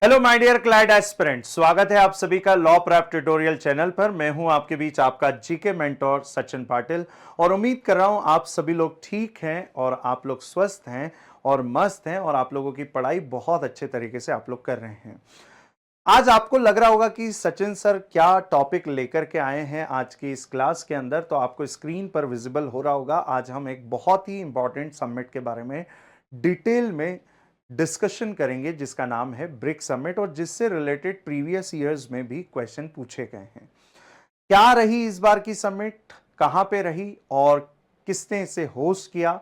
Hello my dear Clyde aspirant, स्वागत है आप सभी का लॉ प्रेप ट्यूटोरियल चैनल पर। मैं हूं आपके बीच आपका जीके मेंटोर सचिन पाटिल और उम्मीद कर रहा हूं आप सभी लोग ठीक हैं और आप लोग स्वस्थ हैं और मस्त हैं और आप लोगों की पढ़ाई बहुत अच्छे तरीके से आप लोग कर रहे हैं। आज आपको लग रहा होगा कि सचिन सर क्या टॉपिक लेकर के आए हैं आज की इस क्लास के अंदर, तो आपको स्क्रीन पर विजिबल हो रहा होगा। आज हम एक बहुत ही इंपॉर्टेंट समिट के बारे में डिटेल में डिस्कशन करेंगे जिसका नाम है ब्रिक समिट और जिससे रिलेटेड प्रीवियस ईयर्स में भी क्वेश्चन पूछे गए हैं। क्या रही इस बार की समिट, कहां पे रही और किसने इसे होस्ट किया,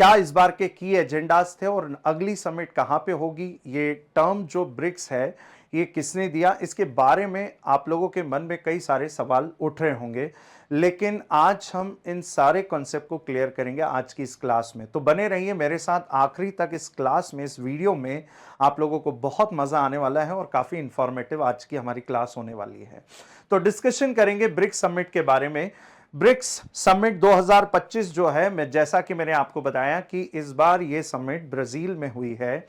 क्या इस बार के की एजेंडास थे और अगली समिट कहां पे होगी, ये टर्म जो ब्रिक्स है ये किसने दिया, इसके बारे में आप लोगों के मन में कई सारे सवाल उठ रहे होंगे। लेकिन आज हम इन सारे कॉन्सेप्ट को क्लियर करेंगे आज की इस क्लास में, तो बने रहिए मेरे साथ आखिरी तक। इस क्लास में, इस वीडियो में आप लोगों को बहुत मजा आने वाला है और काफी इंफॉर्मेटिव आज की हमारी क्लास होने वाली है। तो डिस्कशन करेंगे ब्रिक्स समिट के बारे में। ब्रिक्स समिट 2025 जो है, मैं जैसा कि मैंने आपको बताया कि इस बार ये समिट ब्राजील में हुई है।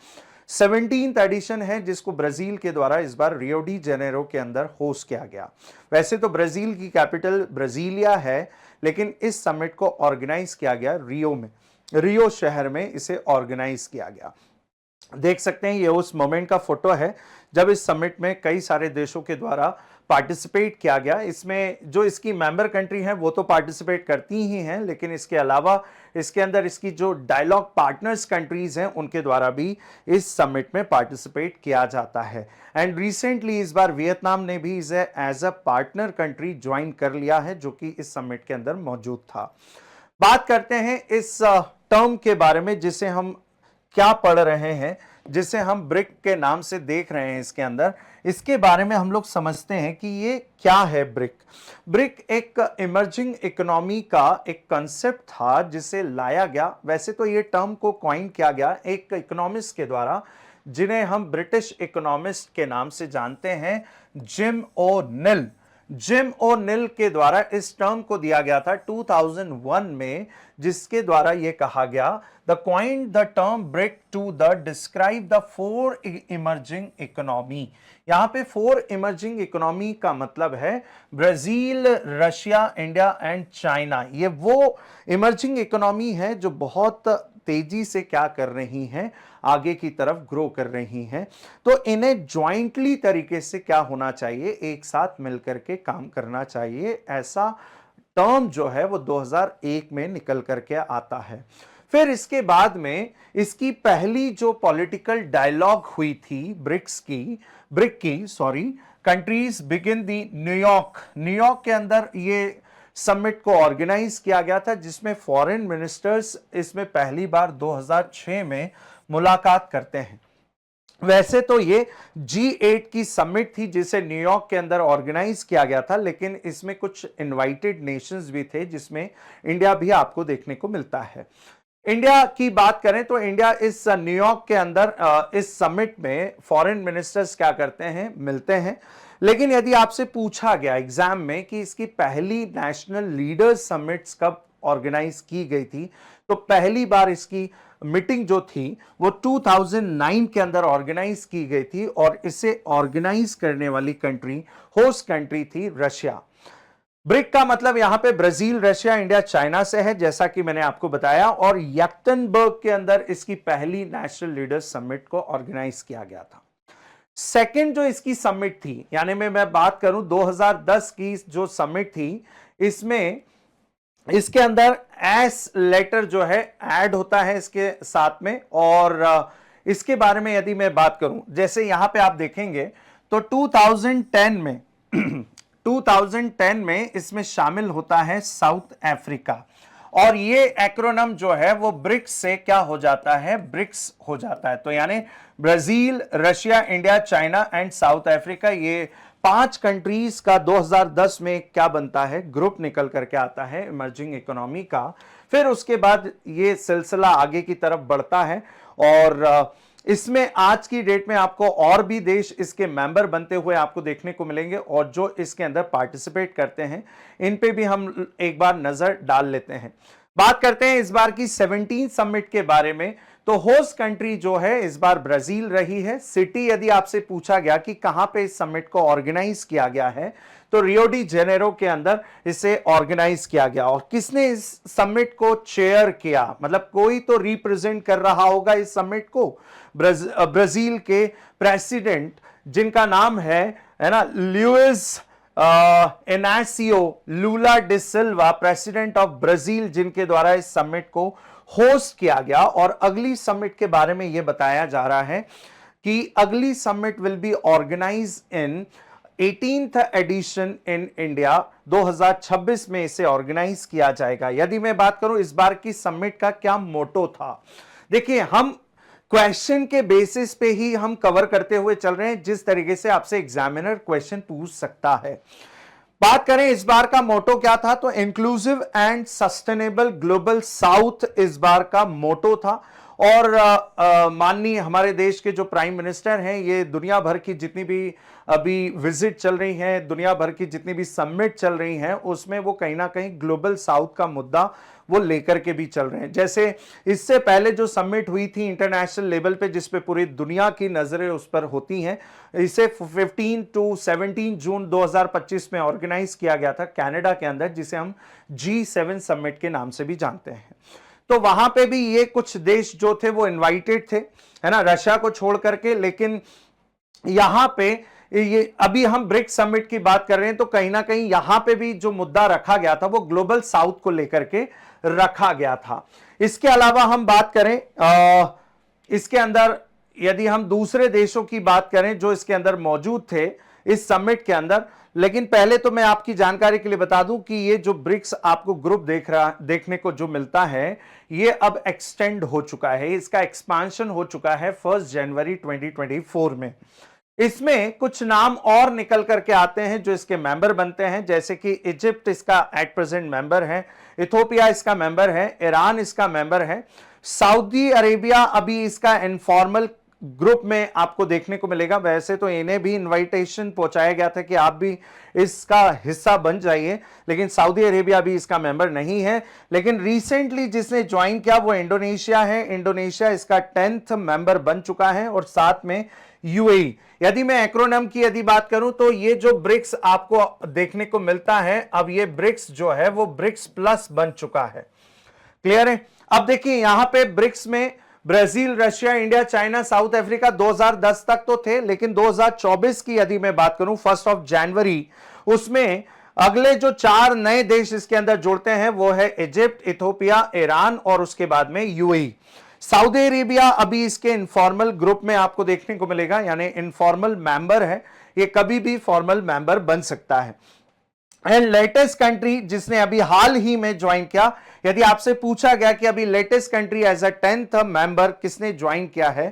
17th एडिशन है जिसको ब्राजील के द्वारा इस बार रियो डी जेनेरो के अंदर होस्ट किया गया। वैसे तो ब्राजील की कैपिटल ब्राजीलिया है, लेकिन इस समिट को ऑर्गेनाइज किया गया रियो में, रियो शहर में इसे ऑर्गेनाइज किया गया। देख सकते हैं ये उस मोमेंट का फोटो है जब इस समिट में कई सारे देशों के द्वारा पार्टिसिपेट किया गया। इसमें जो इसकी मेंबर कंट्री हैं वो तो पार्टिसिपेट करती ही हैं, लेकिन इसके अलावा इसके अंदर इसकी जो डायलॉग पार्टनर्स कंट्रीज हैं उनके द्वारा भी इस समिट में पार्टिसिपेट किया जाता है। एंड रिसेंटली इस बार वियतनाम ने भी इसे as a partner country join कर लिया है जो कि इस समिट के अंदर मौजूद था। बात करते हैं इस टर्म के बारे में जिसे हम क्या पढ़ रहे हैं, जिसे हम ब्रिक के नाम से देख रहे हैं। इसके अंदर इसके बारे में हम लोग समझते हैं कि ये क्या है। ब्रिक ब्रिक एक इमर्जिंग इकोनॉमी का एक कंसेप्ट था जिसे लाया गया। वैसे तो ये टर्म को कॉइन किया गया एक इकोनॉमिस्ट के द्वारा जिन्हें हम ब्रिटिश इकोनॉमिस्ट के नाम से जानते हैं, जिम ओ निल। जिम ओ निल के द्वारा इस टर्म को दिया गया था 2001 में, जिसके द्वारा यह कहा गया the coined the term BRIC to the describe the four emerging economy. यहां पे फोर इमर्जिंग इकोनॉमी का मतलब है Brazil, Russia, India and China. ये वो इमर्जिंग इकोनॉमी है जो बहुत तेजी से क्या कर रही हैं, आगे की तरफ ग्रो कर रही हैं। तो इन्हें ज्वाइंटली तरीके से क्या होना चाहिए, एक साथ मिलकर के काम करना चाहिए। ऐसा टर्म जो है वो 2001 में निकल करके आता है। फिर इसके बाद में इसकी पहली जो पॉलिटिकल डायलॉग हुई थी ब्रिक की कंट्रीज बिगिन दी न्यूयॉर्क के अंदर ये समिट को ऑर्गेनाइज किया गया था, जिसमें फॉरेन मिनिस्टर्स इसमें पहली बार 2006 में मुलाकात करते हैं। वैसे तो ये G8 की समिट थी जिसे न्यूयॉर्क के अंदर ऑर्गेनाइज किया गया था, लेकिन इसमें कुछ इनवाइटेड नेशंस भी थे जिसमें इंडिया भी आपको देखने को मिलता है। इंडिया की बात करें तो इंडिया इस न्यूयॉर्क के अंदर इस समिट में फॉरेन मिनिस्टर्स क्या करते हैं, मिलते हैं। लेकिन यदि आपसे पूछा गया एग्जाम में कि इसकी पहली नेशनल लीडर्स समिट्स कब ऑर्गेनाइज की गई थी, तो पहली बार इसकी मीटिंग जो थी वो 2009 के अंदर ऑर्गेनाइज की गई थी और इसे ऑर्गेनाइज करने वाली कंट्री, होस्ट कंट्री थी रशिया। ब्रिक का मतलब यहां पे ब्राजील, रशिया, इंडिया, चाइना से है, जैसा कि मैंने आपको बताया। और यक्तनबर्ग के अंदर इसकी पहली नेशनल लीडर्स समिट को ऑर्गेनाइज किया गया था। सेकंड जो इसकी समिट थी, यानी मैं बात करूं 2010 की जो समिट थी, इसमें इसके अंदर एस लेटर जो है ऐड होता है इसके साथ में। और इसके बारे में यदि मैं बात करूं, जैसे यहां पे आप देखेंगे तो 2010 में इसमें शामिल होता है साउथ अफ्रीका, और ये एक्रोनम जो है वो ब्रिक्स से क्या हो जाता है, ब्रिक्स हो जाता है। तो यानी Brazil, Russia, India, China and South Africa, ये 5 कंट्रीज का 2010 में क्या बनता है, ग्रुप निकल करके आता है इमर्जिंग इकोनॉमी का। फिर उसके बाद ये सिलसिला आगे की तरफ बढ़ता है और इसमें आज की डेट में आपको और भी देश इसके मेंबर बनते हुए आपको देखने को मिलेंगे, और जो इसके अंदर पार्टिसिपेट करते हैं इन पे भी हम एक बार नजर डाल लेते हैं। बात करते हैं इस बार की 17 समिट के बारे में। तो होस्ट कंट्री जो है इस बार ब्राजील रही है। सिटी यदि आपसे पूछा गया कि कहां पे इस समिट को ऑर्गेनाइज किया गया है, तो रियो डी जेनेरो के अंदर इसे ऑर्गेनाइज किया गया। और किसने इस समिट को चेयर किया, मतलब कोई तो रिप्रेजेंट कर रहा होगा इस समिट को, ब्राजील के प्रेसिडेंट जिनका नाम है ना Luiz Inacio Lula da Silva, president of Brazil, जिनके द्वारा इस समिट को होस्ट किया गया। और अगली समिट के बारे में यह बताया जा रहा है कि अगली summit will be organize in 18th edition in India, 2026 में इसे ऑर्गेनाइज किया जाएगा। यदि मैं बात करूं इस बार की समिट का क्या मोटो था, देखिए हम क्वेश्चन के बेसिस पे ही हम कवर करते हुए चल रहे हैं, जिस तरीके से आपसे एग्जामिनर क्वेश्चन पूछ सकता है। बात करें इस बार का मोटो क्या था, तो inclusive and sustainable global south इस बार का मोटो था। और माननीय हमारे देश के जो प्राइम मिनिस्टर हैं, ये दुनिया भर की जितनी भी अभी विजिट चल रही है, दुनिया भर की जितनी भी समिट चल रही हैं, उसमें वो कहीं ना कहीं ग्लोबल साउथ का मुद्दा वो लेकर के भी चल रहे हैं। जैसे इससे पहले जो समिट हुई थी इंटरनेशनल लेवल पे, जिस पे पूरी दुनिया की नजरें उस पर होती हैं, इसे 15 to 17 जून 2025 में ऑर्गेनाइज किया गया था कनाडा के अंदर, जिसे हम G7 समिट के नाम से भी जानते हैं। तो वहां पे भी ये कुछ देश जो थे वो इनवाइटेड थे, है ना, रशिया को छोड़ करके। लेकिन यहां पे ये अभी हम ब्रिक्स समिट की बात कर रहे हैं, तो कहीं ना कहीं यहां पे भी जो मुद्दा रखा गया था वो ग्लोबल साउथ को लेकर के रखा गया था। इसके अलावा हम बात करें इसके अंदर, यदि हम दूसरे देशों की बात करें जो इसके अंदर मौजूद थे इस समिट के अंदर, लेकिन पहले तो मैं आपकी जानकारी के लिए बता दूं कि ये जो ब्रिक्स आपको ग्रुप देखने को जो मिलता है, ये अब एक्सटेंड हो चुका है, इसका एक्सपांशन हो चुका है 1 जनवरी 2024 में। इसमें कुछ नाम और निकल करके आते हैं जो इसके मेंबर बनते हैं, जैसे कि इजिप्ट इसका एट प्रेजेंट मेंबर है, इथोपिया इसका मेंबर है, ईरान इसका मेंबर है, सऊदी अरेबिया अभी इसका इनफॉर्मल ग्रुप में आपको देखने को मिलेगा। वैसे तो इन्हें भी इनविटेशन पहुंचाया गया था कि आप भी इसका हिस्सा बन जाइए, लेकिन सऊदी अरेबिया भी इसका मेंबर नहीं है। लेकिन रिसेंटली जिसने ज्वाइन किया वो इंडोनेशिया है, इंडोनेशिया इसका 10th मेंबर बन चुका है, और साथ में यूएई। यदि मैं एक्रोनिम की यदि बात करूं तो ये जो ब्रिक्स आपको देखने को मिलता है, अब ये ब्रिक्स जो है वो ब्रिक्स प्लस बन चुका है। क्लियर है? अब देखिए यहां पे ब्रिक्स में Brazil, Russia, India, China, south Africa 2010 तक तो थे, लेकिन 2024 की यदि मैं बात करूं 1 जनवरी, उसमें अगले जो 4 नए देश इसके अंदर जुड़ते हैं वो है इजिप्ट, इथोपिया, ईरान और उसके बाद में यूएई। सऊदी अरेबिया अभी इसके इनफॉर्मल ग्रुप में आपको देखने को मिलेगा, यानी इनफॉर्मल मेंबर है, ये कभी भी फॉर्मल मेंबर बन सकता है। एंड लेटेस्ट कंट्री जिसने अभी हाल ही में ज्वाइन किया, यदि आपसे पूछा गया कि अभी latest country as a 10th member किसने ज्वाइन किया है,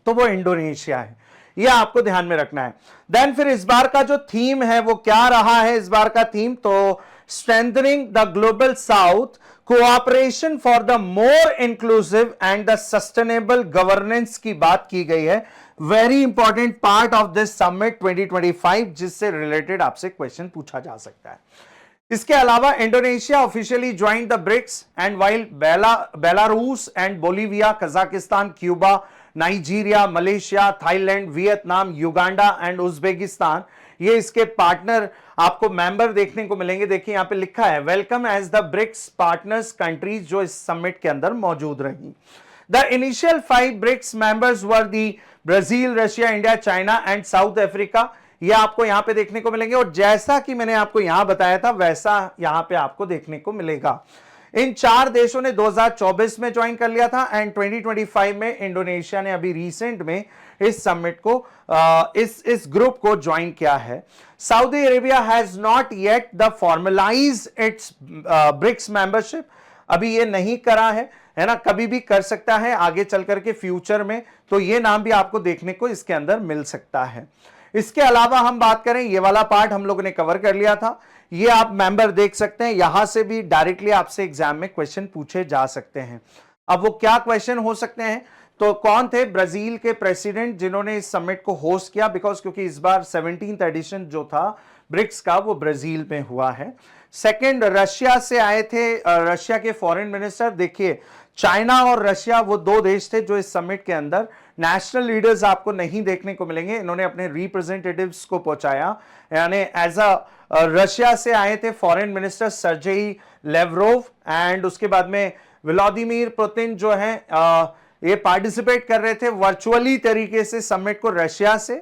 तो वो इंडोनेशिया है। यह आपको ध्यान में रखना है। देन फिर इस बार का जो थीम है वो क्या रहा है, इस बार का थीम तो strengthening the global south, cooperation for the more inclusive and the sustainable governance की बात की गई है। Very important part of this summit 2025, जिससे रिलेटेड आपसे क्वेश्चन पूछा जा सकता है। इसके अलावा Indonesia officially joined the BRICS, and while Belarus and Bolivia, Kazakhstan, Cuba, Nigeria, Malaysia, Thailand, Vietnam, Uganda and Uzbekistan, ये इसके पार्टनर आपको मेंबर देखने को मिलेंगे। देखिए यहां पे लिखा है welcome as the BRICS partners countries, जो इस समिट के अंदर मौजूद रही। The initial 5 BRICS members were the Brazil, Russia, India, China and South Africa, ये आपको यहां पे देखने को मिलेंगे। और जैसा कि मैंने आपको यहां बताया था वैसा यहां पे आपको देखने को मिलेगा। इन 4 देशों ने 2024 में ज्वाइन कर लिया था, एंड 2025 में इंडोनेशिया ने अभी रिसेंट में इस समिट को इस ग्रुप को ज्वाइन किया है। Saudi Arabia has not yet the formalize its BRICS membership, अभी ये नहीं करा है ना, कभी भी कर सकता है आगे चल करके फ्यूचर में, तो ये नाम भी आपको देखने को इसके अंदर मिल सकता है। इसके अलावा हम बात करें, ये वाला पार्ट हम लोगों ने कवर कर लिया था, ये आप मेंबर देख सकते हैं, यहां से भी डायरेक्टली आपसे एग्जाम में क्वेश्चन पूछे जा सकते हैं। अब वो क्या क्वेश्चन हो सकते हैं, तो कौन थे ब्राजील के प्रेसिडेंट जिन्होंने इस समिट को होस्ट किया, क्योंकि इस बार 17th एडिशन जो था ब्रिक्स का वो ब्राजील में हुआ है। सेकंड, रशिया से आए थे रशिया के फॉरेन मिनिस्टर। देखिए चाइना और रशिया वो दो देश थे जो इस समिट के अंदर, नेशनल लीडर्स आपको नहीं देखने को मिलेंगे, इन्होंने अपने रिप्रेजेंटेटिव्स को पहुंचाया, यानी एज अ रशिया से आए थे foreign minister Sergey Lavrov, and उसके बाद में व्लादिमीर पुतिन जो है ये पार्टिसिपेट कर रहे थे वर्चुअली तरीके से समिट को रशिया से।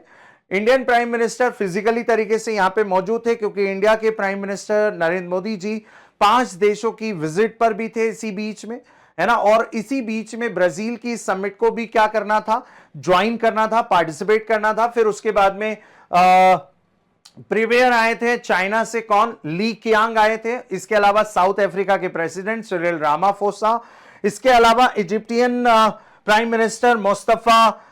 इंडियन प्राइम मिनिस्टर फिजिकली तरीके से यहां पे मौजूद थे क्योंकि इंडिया के प्राइम मिनिस्टर नरेंद्र मोदी जी 5 देशों की विजिट पर भी थे इसी बीच में, है ना। और इसी बीच में ब्राजील की समिट को भी क्या करना था, ज्वाइन करना था, पार्टिसिपेट करना था। फिर उसके बाद में प्रीवियर आए थे चाइना से, कौन, ली कियांग आए थे। इसके अलावा साउथ अफ्रीका के प्रेसिडेंट सिरिल रामाफोसा, इसके अलावा इजिप्टियन प्राइम मिनिस्टर मुस्तफा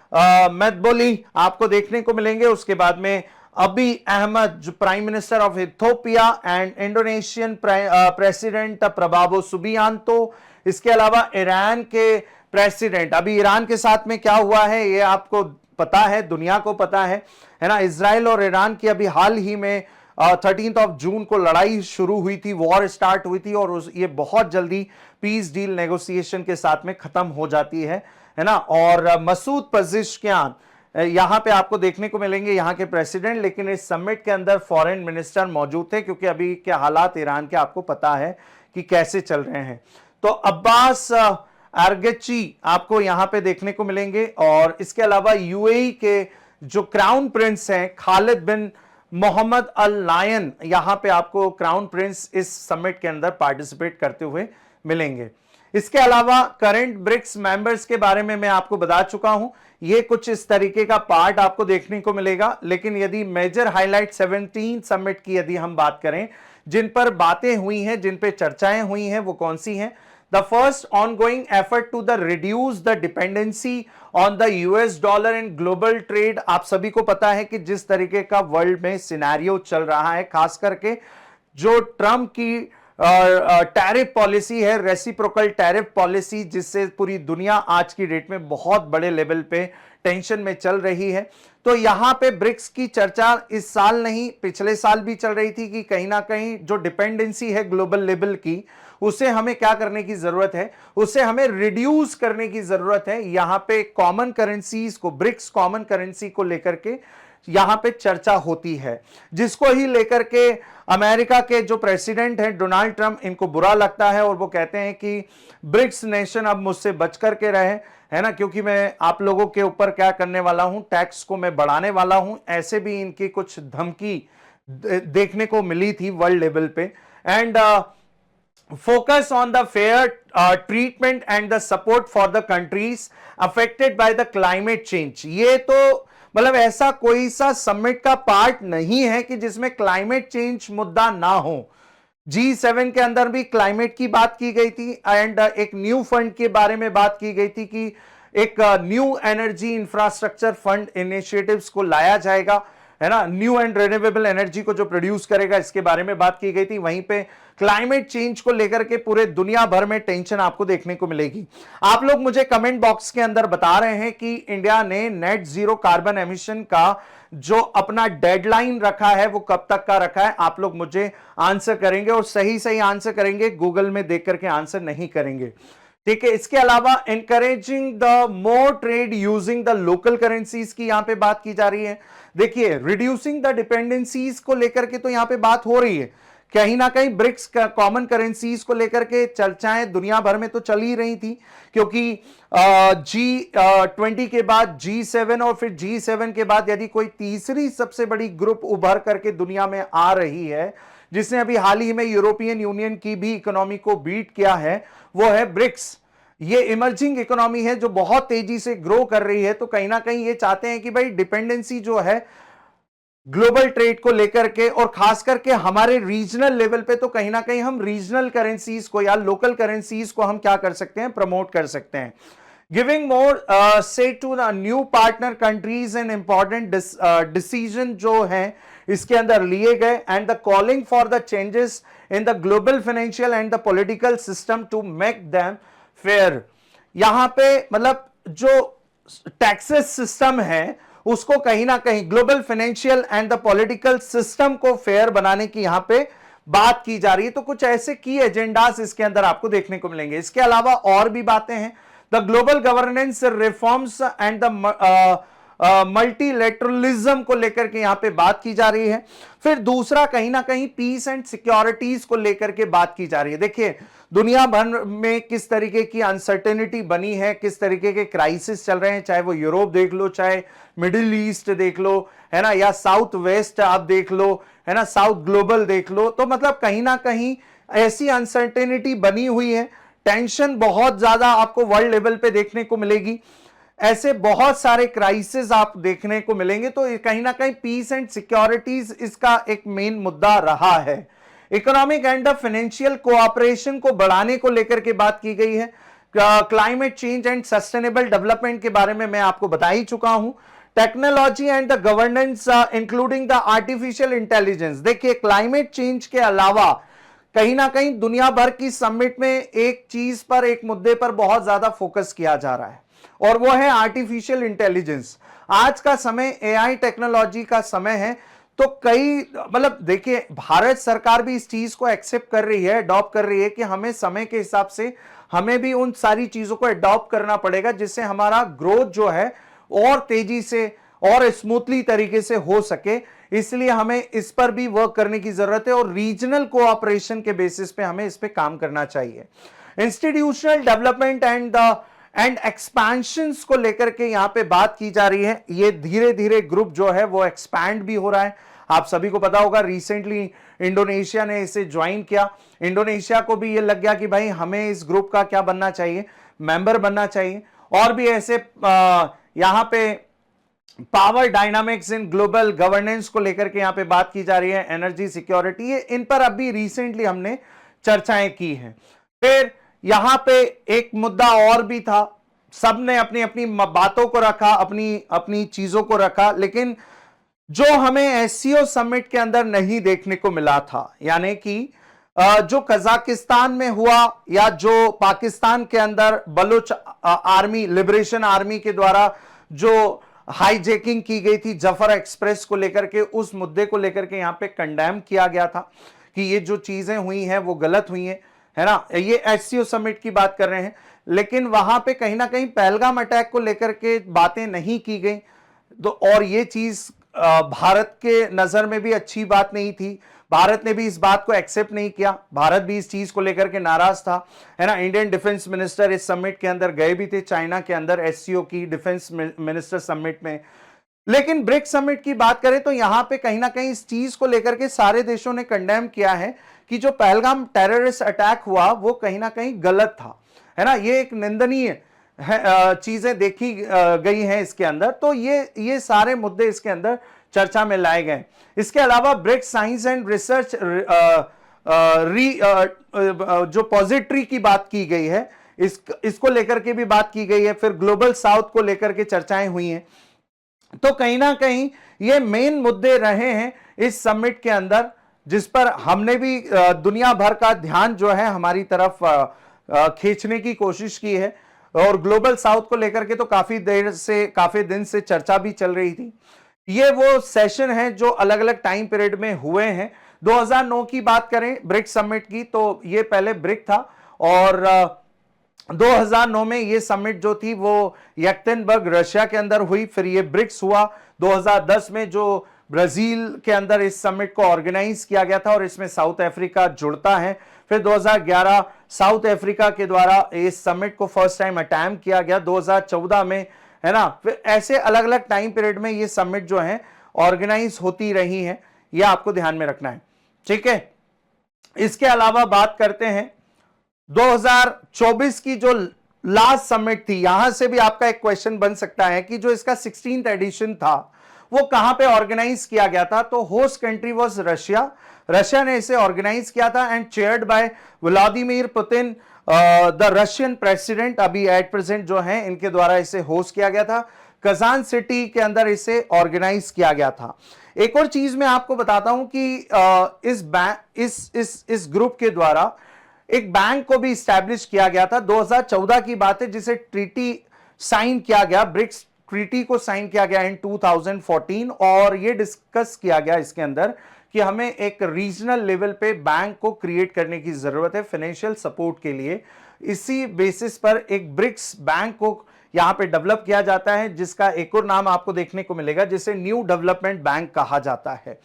मदबुली आपको देखने को मिलेंगे। उसके बाद में अबी अहमद जो prime minister of Ethiopia, and Indonesian president Prabowo Subianto. इसके अलावा ईरान के प्रेसिडेंट, अभी ईरान के साथ में क्या हुआ है ये आपको पता है, दुनिया को पता है ना। इजराइल और ईरान की अभी हाल ही में 13 जून को लड़ाई शुरू हुई थी, वॉर स्टार्ट हुई थी, और ये बहुत जल्दी पीस डील नेगोशिएशन के साथ में खत्म हो जाती है ना। और मसूद पजिशकियान यहां पे आपको देखने को मिलेंगे, यहां के प्रेसिडेंट। लेकिन इस समिट के अंदर फॉरेन मिनिस्टर मौजूद थे क्योंकि अभी के हालात ईरान के आपको पता है कि कैसे चल रहे हैं। तो अब्बास अरगची आपको यहां पे देखने को मिलेंगे, और इसके अलावा यूएई के जो क्राउन प्रिंस हैं खालिद बिन मोहम्मद अल नायन, यहां पे आपको क्राउन प्रिंस इस समिट के अंदर पार्टिसिपेट करते हुए मिलेंगे। इसके अलावा करंट ब्रिक्स मेंबर्स के बारे में मैं आपको बता चुका हूं, ये कुछ इस तरीके का पार्ट आपको देखने को मिलेगा। लेकिन यदि मेजर हाईलाइट 17 समिट की यदि हम बात करें, जिन पर बातें हुई हैं, जिन पे चर्चाएं हुई हैं, वो कौन सी हैं? The first ongoing effort to the reduce the dependency on the US dollar in global trade. आप सभी को पता है कि जिस तरीके का वर्ल्ड में सिनेरियो चल रहा है, खास करके जो ट्रंप की टैरिफ पॉलिसी है, रेसिप्रोकल टैरिफ पॉलिसी, जिससे पूरी दुनिया आज की डेट में बहुत बड़े लेवल पे टेंशन में चल रही है। तो यहां पे ब्रिक्स की चर्चा इस साल नहीं, पिछले साल भी चल रही थी कि कहीं ना कहीं जो डिपेंडेंसी है ग्लोबल लेवल की, उसे हमें क्या करने की जरूरत है, उसे हमें रिड्यूस करने की जरूरत है। यहां पे कॉमन करेंसीज को, ब्रिक्स कॉमन करेंसी को लेकर के यहां पे चर्चा होती है, जिसको ही लेकर के अमेरिका के जो प्रेसिडेंट हैं डोनाल्ड ट्रंप, इनको बुरा लगता है और वो कहते हैं कि ब्रिक्स नेशन अब मुझसे बच करके रहे, है ना, क्योंकि मैं आप लोगों के ऊपर क्या करने वाला हूं, टैक्स को मैं बढ़ाने वाला हूं। ऐसे भी इनकी कुछ धमकी देखने को मिली थी वर्ल्ड लेवल पे। And focus on the fair treatment and the support for the countries affected by the climate change। ये तो मतलब ऐसा कोई सा समिट का पार्ट नहीं है कि जिसमें क्लाइमेट चेंज मुद्दा ना हो। G7 के अंदर भी क्लाइमेट की बात की गई थी, एंड एक न्यू फंड के बारे में बात की गई थी कि एक new energy infrastructure fund initiatives को लाया जाएगा, है ना, न्यू एंड रिन्यूएबल एनर्जी को जो प्रोड्यूस करेगा, इसके बारे में बात की गई थी। वहीं पे क्लाइमेट चेंज को लेकर के पूरे दुनिया भर में टेंशन आपको देखने को मिलेगी। आप लोग मुझे कमेंट बॉक्स के अंदर बता रहे हैं कि इंडिया ने नेट जीरो कार्बन एमिशन का जो अपना डेडलाइन रखा है वो कब तक का रखा है। आप लोग मुझे आंसर करेंगे और सही सही आंसर करेंगे, गूगल में देख करके आंसर नहीं करेंगे, ठीक है। इसके अलावा encouraging the more trade using the local currencies की यहां पे बात की जा रही है। देखिए, रिड्यूसिंग द डिपेंडेंसीज को लेकर के तो यहां पे बात हो रही है, कहीं ना कहीं ब्रिक्स कॉमन करेंसीज को लेकर के चर्चाएं दुनिया भर में तो चल ही रही थी, क्योंकि G20 के बाद G7 और फिर G7 के बाद यदि कोई तीसरी सबसे बड़ी ग्रुप उभर करके दुनिया में आ रही है, जिसने अभी हाल ही में यूरोपियन यूनियन की भी इकोनॉमी को बीट किया है, वो है ब्रिक्स। ये इमर्जिंग इकोनॉमी है जो बहुत तेजी से ग्रो कर रही है। तो कहीं ना कहीं ये चाहते हैं कि भाई डिपेंडेंसी जो है ग्लोबल ट्रेड को लेकर के, और खास करके हमारे रीजनल लेवल पे, तो कहीं ना कहीं हम रीजनल करेंसीज को या लोकल करेंसीज को हम क्या कर सकते हैं, प्रमोट कर सकते हैं। Giving more say to the new partner countries and important decision जो है इसके अंदर लिए गए, and the calling for the changes in the global financial and the political system to make them fair. यहां पे मतलब जो टैक्सेस सिस्टम है उसको कहीं ना कहीं global financial and the political system को फेयर बनाने की यहां पे बात की जा रही है। तो कुछ ऐसे की एजेंडास इसके अंदर आपको देखने को मिलेंगे। इसके अलावा और भी बातें हैं, the global governance reforms and the multilateralism को लेकर के यहां पे बात की जा रही है। फिर दूसरा कहीं ना कहीं पीस एंड सिक्योरिटीज को लेकर के बात की जा रही है। देखिए दुनिया भर में किस तरीके की अनसर्टेनिटी बनी है, किस तरीके के क्राइसिस चल रहे हैं, चाहे वो यूरोप देख लो, चाहे मिडिल ईस्ट देख लो, है ना, या साउथ वेस्ट आप देख लो, है ना, साउथ ग्लोबल देख लो। तो मतलब कहीं ना कहीं ऐसी अनसर्टेनिटी बनी हुई है, टेंशन बहुत ज्यादा आपको वर्ल्ड लेवल पे देखने को मिलेगी, ऐसे बहुत सारे क्राइसिस आप देखने को मिलेंगे। तो कहीं ना कहीं पीस एंड सिक्योरिटीज इसका एक मेन मुद्दा रहा है। इकोनॉमिक एंड फाइनेंशियल कोऑपरेशन को बढ़ाने को लेकर के बात की गई है। Climate change and sustainable development के बारे में मैं आपको बता ही चुका हूं। Technology and the governance including the artificial intelligence. देखिए क्लाइमेट चेंज के अलावा कहीं ना कहीं दुनिया भर की समिट में एक चीज पर, एक मुद्दे पर बहुत ज्यादा फोकस किया जा रहा है और वो है आर्टिफिशियल इंटेलिजेंस। आज का समय एआई टेक्नोलॉजी का समय है। तो कई मतलब देखिए भारत सरकार भी इस चीज को एक्सेप्ट कर रही है, अडॉप्ट कर रही है कि हमें समय के हिसाब से हमें भी उन सारी चीजों को अडॉप्ट करना पड़ेगा जिससे हमारा ग्रोथ जो है और तेजी से और स्मूथली तरीके से हो सके। इसलिए हमें इस पर भी वर्क करने की जरूरत है और रीजनल कोऑपरेशन के बेसिस पे हमें इस पे काम करना चाहिए। इंस्टीट्यूशनल डेवलपमेंट एंड एक्सपेंशंस को लेकर के यहां पे बात की जा रही है। ये धीरे धीरे ग्रुप जो है वो एक्सपैंड भी हो रहा है। आप सभी को पता होगा रिसेंटली इंडोनेशिया ने इसे ज्वाइन किया। इंडोनेशिया को भी ये लग गया कि भाई हमें इस ग्रुप का क्या बनना चाहिए, मेंबर बनना चाहिए। और भी ऐसे यहां पे power dynamics in global governance को लेकर के यहां पे बात की जा रही है, एनर्जी सिक्योरिटी, ये इन पर अभी रिसेंटली हमने चर्चाएं की हैं। फिर यहां पे एक मुद्दा और भी था, सबने अपनी अपनी बातों को रखा, अपनी अपनी चीजों को रखा, लेकिन जो हमें एससीओ समिट के अंदर नहीं देखने को मिला था, यानी कि जो कजाकिस्तान में हुआ या जो पाकिस्तान के अंदर बलूच आर्मी, लिबरेशन आर्मी के द्वारा जो हाईजैकिंग की गई थी जफर एक्सप्रेस को लेकर के, उस मुद्दे को लेकर के यहां पे कंडेम किया गया था कि ये जो चीजें हुई हैं वो गलत हुई हैं, है ना। ये एससीओ समिट की बात कर रहे हैं, लेकिन वहां पे कहीं ना कहीं पहलगाम अटैक को लेकर के बातें नहीं की गई। तो और ये चीज भारत के नजर में भी अच्छी बात नहीं थी। भारत ने भी इस बात को एक्सेप्ट नहीं किया, भारत भी इस चीज को लेकर के नाराज था, है ना। इंडियन डिफेंस मिनिस्टर इस समिट के अंदर गए भी थे चाइना के अंदर, एससीओ की डिफेंस मिनिस्टर समिट में। लेकिन ब्रिक्स समिट की बात करें तो यहां पे कहीं ना कहीं इस चीज को लेकर के सारे देशों ने कंडेम किया है कि जो पहलगाम टेररिस्ट अटैक हुआ वो कहीं ना कहीं गलत था, है ना। ये एक निंदनीय चीजें देखी गई हैं इसके अंदर। तो ये सारे मुद्दे इसके अंदर चर्चा में लाए गए। इसके अलावा ब्रिक्स साइंस एंड रिसर्च जो पॉजिटरी की बात की गई है, इसको लेकर के भी बात की गई है। फिर ग्लोबल साउथ को लेकर के चर्चाएं हुई हैं। तो कहीं ना कहीं ये मेन मुद्दे रहे हैं इस समिट के अंदर, जिस पर हमने भी दुनिया भर का ध्यान जो है हमारी तरफ खींचने की कोशिश की है। और ग्लोबल साउथ को लेकर के तो काफी दिन से चर्चा भी चल रही थी। ये वो सेशन है जो अलग अलग टाइम पीरियड में हुए हैं। 2009 की बात करें ब्रिक्स समिट की, तो ये पहले ब्रिक था और 2009 में ये समिट जो थी वो यक्तेनबर्ग रशिया के अंदर हुई। फिर ये ब्रिक्स हुआ 2010 में, जो ब्राजील के अंदर इस समिट को ऑर्गेनाइज किया गया था और इसमें साउथ अफ्रीका जुड़ता है। फिर 2011 साउथ अफ्रीका के द्वारा इस समिट को फर्स्ट टाइम अटेम्प्ट किया गया 2014 में, है ना। फिर ऐसे अलग अलग टाइम पीरियड में ये समिट जो है ऑर्गेनाइज होती रही है, ये आपको ध्यान में रखना है, ठीक है। इसके अलावा बात करते हैं 2024 की जो लास्ट समिट थी। यहां से भी आपका एक क्वेश्चन बन सकता है कि जो इसका 16th एडिशन था वो कहां पे ऑर्गेनाइज किया गया था। तो host country was Russia, Russia ने इसे ऑर्गेनाइज किया था and chaired by Vladimir Putin, the Russian president अभी एट प्रेजेंट जो हैं, इनके द्वारा इसे होस्ट किया गया था। कजान सिटी के अंदर इसे ऑर्गेनाइज किया गया था। एक और चीज मैं आपको बताता हूं कि इस ग्रुप के द्वारा एक बैंक को भी स्टैब्लिश किया गया था। 2014 की बात है, जिसे ट्रीटी साइन किया गया, ब्रिक्स ट्रीटी को साइन किया गया इन 2014। और यह डिस्कस किया गया इसके अंदर कि हमें एक रीजनल लेवल पे बैंक को क्रिएट करने की जरूरत है फाइनेंशियल सपोर्ट के लिए। इसी बेसिस पर एक ब्रिक्स बैंक को यहां पे डेवलप किया जाता है, जिसका एक और नाम आपको देखने को मिलेगा जिसे न्यू डेवलपमेंट बैंक कहा जाता है।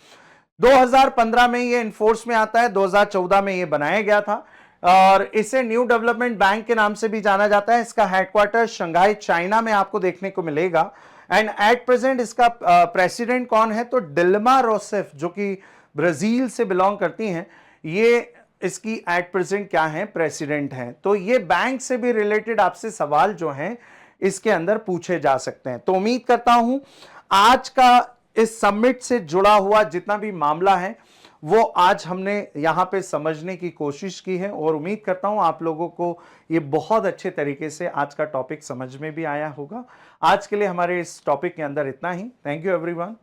2015 में ये इन्फोर्स में आता है, 2014 में ये बनाया गया था और इसे न्यू डेवलपमेंट बैंक के नाम से भी जाना जाता है। इसका हेडक्वार्टर शंघाई चाइना में आपको देखने को मिलेगा। एंड एट प्रेजेंट इसका प्रेसिडेंट कौन है, तो डिल्मा रोसेफ जो कि ब्राजील से बिलोंग करती हैं, ये इसकी एट प्रेजेंट क्या है, प्रेसिडेंट हैं। तो ये बैंक से भी रिलेटेड आपसे सवाल जो हैं इसके अंदर पूछे जा सकते हैं। तो उम्मीद करता हूं आज का इस समिट से जुड़ा हुआ जितना भी मामला है वो आज हमने यहां पे समझने की कोशिश की है और उम्मीद करता हूं आप लोगों को ये बहुत अच्छे तरीके से आज का टॉपिक समझ में भी आया होगा। आज के लिए हमारे इस टॉपिक के अंदर इतना ही। Thank you everyone.